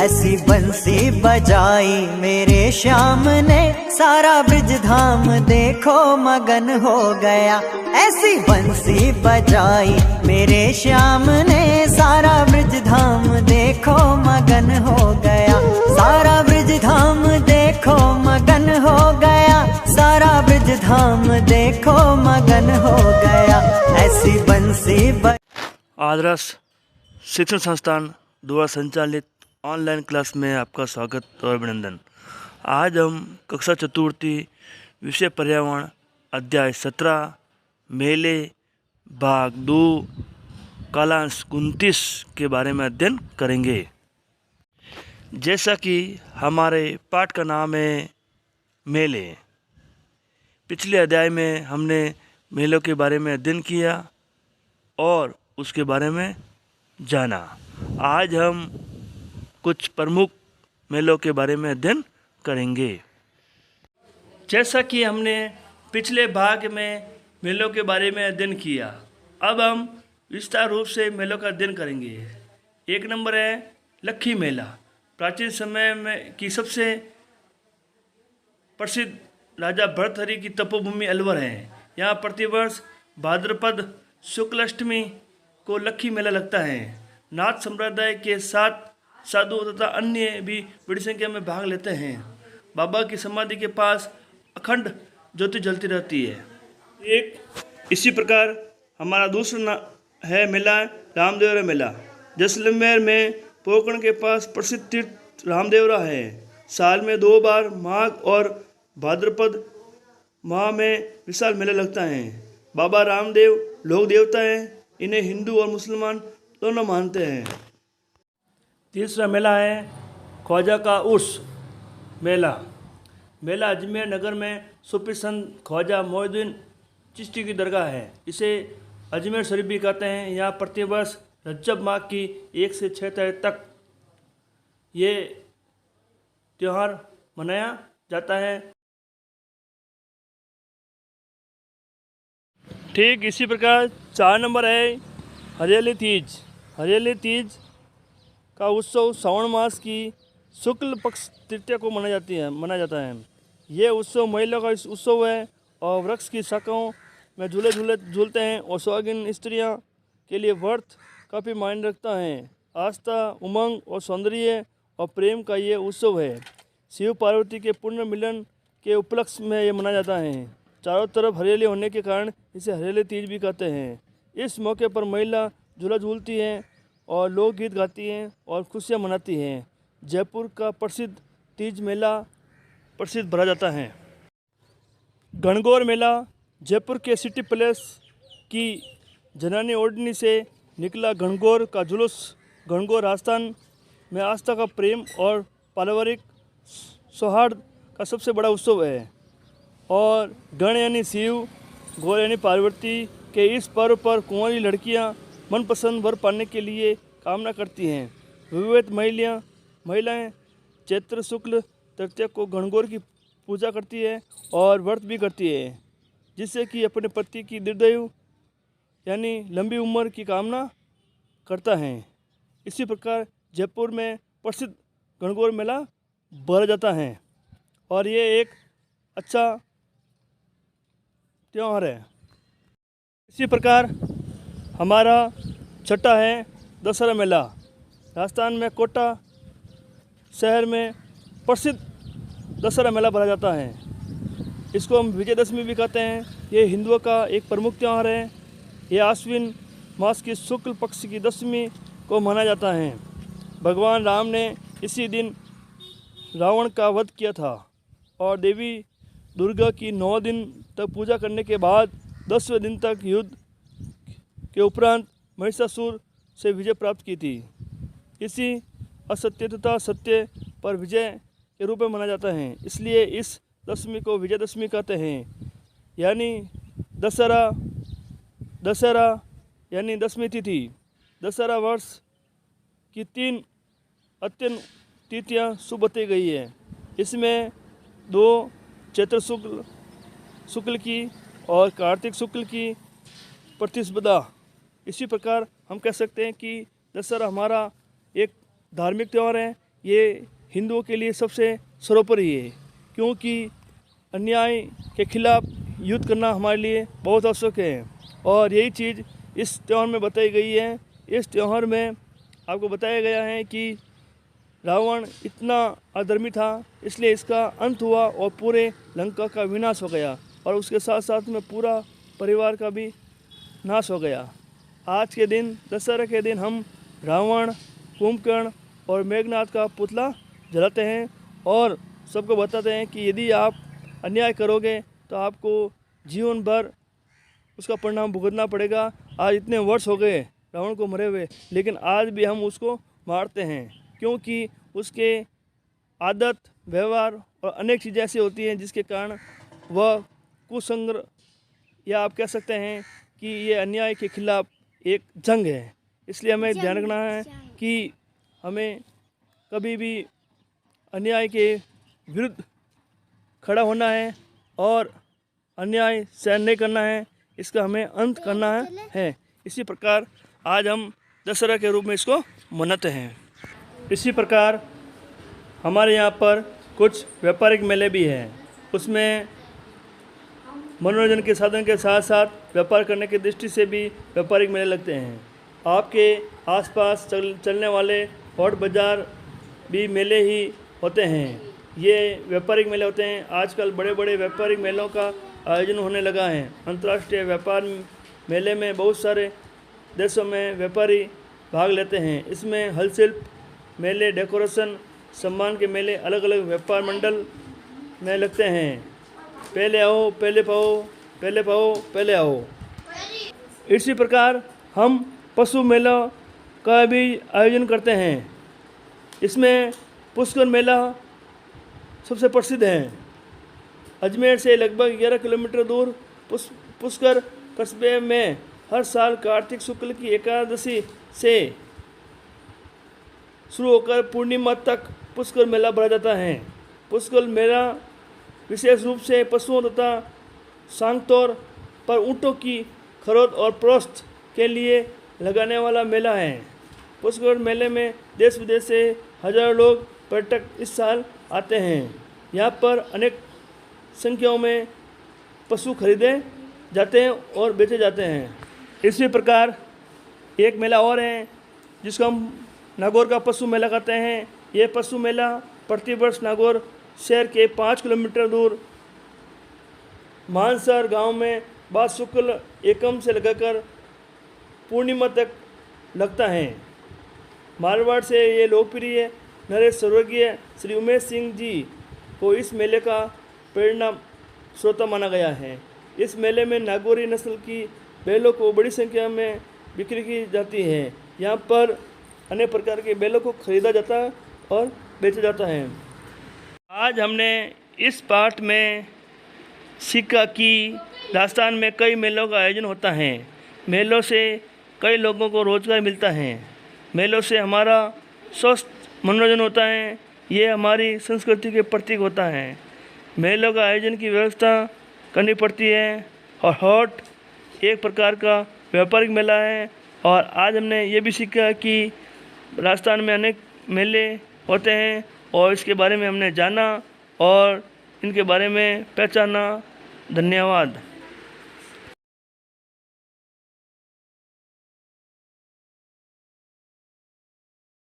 ऐसी बंसी बजाई मेरे श्याम ने, सारा ब्रज धाम देखो मगन हो गया। ऐसी बंसी बजाई मेरे श्याम ने, सारा ब्रज धाम देखो मगन हो गया। सारा ब्रज धाम देखो मगन हो गया, सारा ब्रज धाम देखो मगन हो गया। ऐसी बंसी आदर्श शिक्षण संस्थान द्वारा संचालित ऑनलाइन क्लास में आपका स्वागत और अभिनंदन। आज हम कक्षा चतुर्थी विषय पर्यावरण अध्याय 17 मेले भाग 2 कालांश 29 के बारे में अध्ययन करेंगे। जैसा कि हमारे पाठ का नाम है मेले, पिछले अध्याय में हमने मेलों के बारे में अध्ययन किया और उसके बारे में जाना। आज हम कुछ प्रमुख मेलों के बारे में अध्ययन करेंगे। जैसा कि हमने पिछले भाग में मेलों के बारे में अध्ययन किया, अब हम विस्तार रूप से मेलों का अध्ययन करेंगे। एक नंबर है लक्खी मेला। प्राचीन समय में की सबसे प्रसिद्ध राजा भर्तृहरि की तपोभूमि अलवर है। यहाँ प्रतिवर्ष भाद्रपद शुक्ल अष्टमी को लक्खी मेला लगता है। नाथ संप्रदाय के साथ साधु तथा अन्य भी बड़ी संख्या में भाग लेते हैं। बाबा की समाधि के पास अखंड ज्योति जलती रहती है। एक इसी प्रकार हमारा दूसरा है मेला रामदेवरा मेला। जैसलमेर में पोकरण के पास प्रसिद्ध तीर्थ रामदेवरा है। साल में 2 बार माघ और भाद्रपद माह में विशाल मेला लगता है। बाबा रामदेव लोक देवता हैं। इन्हें हिंदू और मुसलमान दोनों मानते हैं। तीसरा मेला है ख्वाजा का उर्स मेला। मेला अजमेर नगर में सूफी संत ख्वाजा मोइनुद्दीन चिश्ती की दरगाह है। इसे अजमेर शरीफ भी कहते हैं। यहाँ प्रतिवर्ष रजब माह की 1 से 6 तारीख तक ये त्यौहार मनाया जाता है। ठीक इसी प्रकार 4 नंबर है हरियाली तीज। हरियाली तीज का उत्सव श्रावण मास की शुक्ल पक्ष तृतीया को मनाया जाता है। ये उत्सव महिला का उत्सव है और वृक्ष की शाखाओं में झूलते हैं और सुहागिन स्त्रियां के लिए व्रत काफ़ी मायने रखता है। आस्था, उमंग और सौंदर्य और प्रेम का ये उत्सव है। शिव पार्वती के पुण्य मिलन के उपलक्ष्य में ये मनाया जाता है। चारों तरफ हरियाली होने के कारण इसे हरियाली तीज भी कहते हैं। इस मौके पर महिला झूला झूलती हैं और लोकगीत गाती हैं और खुशियां मनाती हैं। जयपुर का प्रसिद्ध तीज मेला प्रसिद्ध भरा जाता है। गणगौर मेला जयपुर के सिटी पैलेस की जनानी ओढ़नी से निकला गणगौर का जुलूस गणगौर राजस्थान में आस्था का प्रेम और पारिवारिक सौहार्द का सबसे बड़ा उत्सव है। और गण यानी शिव, गौर यानी पार्वती के इस पर्व पर कुंवारी लड़कियां मनपसंद वर पाने के लिए कामना करती हैं। विवाहित महिलाएं चैत्र शुक्ल तृतीया को गणगौर की पूजा करती है और व्रत भी करती है, जिससे कि अपने पति की दीर्घायु यानी लंबी उम्र की कामना करता है। इसी प्रकार जयपुर में प्रसिद्ध गणगौर मेला भरा जाता है और ये एक अच्छा त्यौहार है। इसी प्रकार हमारा छठा है दशहरा मेला। राजस्थान में कोटा शहर में प्रसिद्ध दशहरा मेला भरा जाता है। इसको हम विजयदशमी भी कहते हैं। ये हिंदुओं का एक प्रमुख त्यौहार है। ये आश्विन मास की शुक्ल पक्ष की दशमी को मनाया जाता है। भगवान राम ने इसी दिन रावण का वध किया था और देवी दुर्गा की 9 दिन तक पूजा करने के बाद 10वें दिन तक युद्ध के उपरांत महिषासुर से विजय प्राप्त की थी। इसी असत्य तथा सत्य पर विजय के रूप में मनाया जाता है। इसलिए इस दशमी को विजयदशमी कहते हैं। यानी दशहरा यानी 10वीं तिथि। दशहरा वर्ष की 3 अत्यंत तिथियाँ शुभ बताई गई है। इसमें 2 चैत्र शुक्ल की और कार्तिक शुक्ल की प्रतिस्पर्धा। इसी प्रकार हम कह सकते हैं कि दशहरा हमारा एक धार्मिक त्यौहार है। ये हिंदुओं के लिए सबसे सर्वोपरि है, क्योंकि अन्याय के खिलाफ युद्ध करना हमारे लिए बहुत आवश्यक है। और यही चीज़ इस त्यौहार में बताई गई है। इस त्यौहार में आपको बताया गया है कि रावण इतना अधर्मी था, इसलिए इसका अंत हुआ और पूरे लंका का विनाश हो गया, और उसके साथ साथ में पूरा परिवार का भी नाश हो गया। आज के दिन, दशहरा के दिन, हम रावण, कुंभकर्ण और मेघनाथ का पुतला जलाते हैं और सबको बताते हैं कि यदि आप अन्याय करोगे तो आपको जीवन भर उसका परिणाम भुगतना पड़ेगा। आज इतने वर्ष हो गए रावण को मरे हुए, लेकिन आज भी हम उसको मारते हैं, क्योंकि उसके आदत, व्यवहार और अनेक चीज़ें ऐसी होती हैं जिसके कारण वह कुसंग्र, या आप कह सकते हैं कि ये अन्याय के खिलाफ एक जंग है। इसलिए हमें ध्यान रखना है कि हमें कभी भी अन्याय के विरुद्ध खड़ा होना है और अन्याय सहन नहीं करना है, इसका हमें अंत करना है। इसी प्रकार आज हम दशहरा के रूप में इसको मनाते हैं। इसी प्रकार हमारे यहाँ पर कुछ व्यापारिक मेले भी हैं। उसमें मनोरंजन के साधन के साथ साथ व्यापार करने की दृष्टि से भी व्यापारिक मेले लगते हैं। आपके आसपास चलने वाले हॉट बाज़ार भी मेले ही होते हैं। ये व्यापारिक मेले होते हैं। आजकल बड़े बड़े व्यापारिक मेलों का आयोजन होने लगा है। अंतर्राष्ट्रीय व्यापार मेले में बहुत सारे देशों में व्यापारी भाग लेते हैं। इसमें हस्तशिल्प मेले, डेकोरेशन, सम्मान के मेले अलग अलग व्यापार मंडल में लगते हैं। पहले आओ, पहले पाओ, पहले पाओ, पहले आओ। इसी प्रकार हम पशु मेला का भी आयोजन करते हैं। इसमें पुष्कर मेला सबसे प्रसिद्ध है। अजमेर से लगभग 11 किलोमीटर दूर पुष्कर कस्बे में हर साल कार्तिक शुक्ल की एकादशी से शुरू होकर पूर्णिमा तक पुष्कर मेला भरा जाता है। पुष्कर मेला विशेष रूप से पशुओं तथा सांगतौर पर ऊँटों की खरोद और प्रोस्त के लिए लगाने वाला मेला है। पुष्कर मेले में देश विदेश से हजारों लोग पर्यटक इस साल आते हैं। यहाँ पर अनेक संख्याओं में पशु खरीदे जाते हैं और बेचे जाते हैं। इसी प्रकार एक मेला और है जिसको हम नागौर का पशु मेला कहते हैं। ये पशु मेला प्रतिवर्ष नागौर शहर के 5 किलोमीटर दूर मानसर गांव में बाद शुक्ल एकम से लगाकर पूर्णिमा तक लगता है। मारवाड़ से ये लोकप्रिय नरेश स्वर्गीय श्री उमेश सिंह जी को इस मेले का प्रेरणा स्रोत माना गया है। इस मेले में नागौरी नस्ल की बैलों को बड़ी संख्या में बिक्री की जाती है। यहाँ पर अनेक प्रकार के बैलों को खरीदा जाता है और बेचा जाता है। आज हमने इस पाठ में सीखा कि राजस्थान में कई मेलों का आयोजन होता है। मेलों से कई लोगों को रोजगार मिलता है। मेलों से हमारा स्वस्थ मनोरंजन होता है। ये हमारी संस्कृति के प्रतीक होता है। मेलों का आयोजन की व्यवस्था करनी पड़ती है। और हॉट एक प्रकार का व्यापारिक मेला है। और आज हमने ये भी सीखा कि राजस्थान में अनेक मेले होते हैं और इसके बारे में हमने जाना और इनके बारे में पहचाना। धन्यवाद।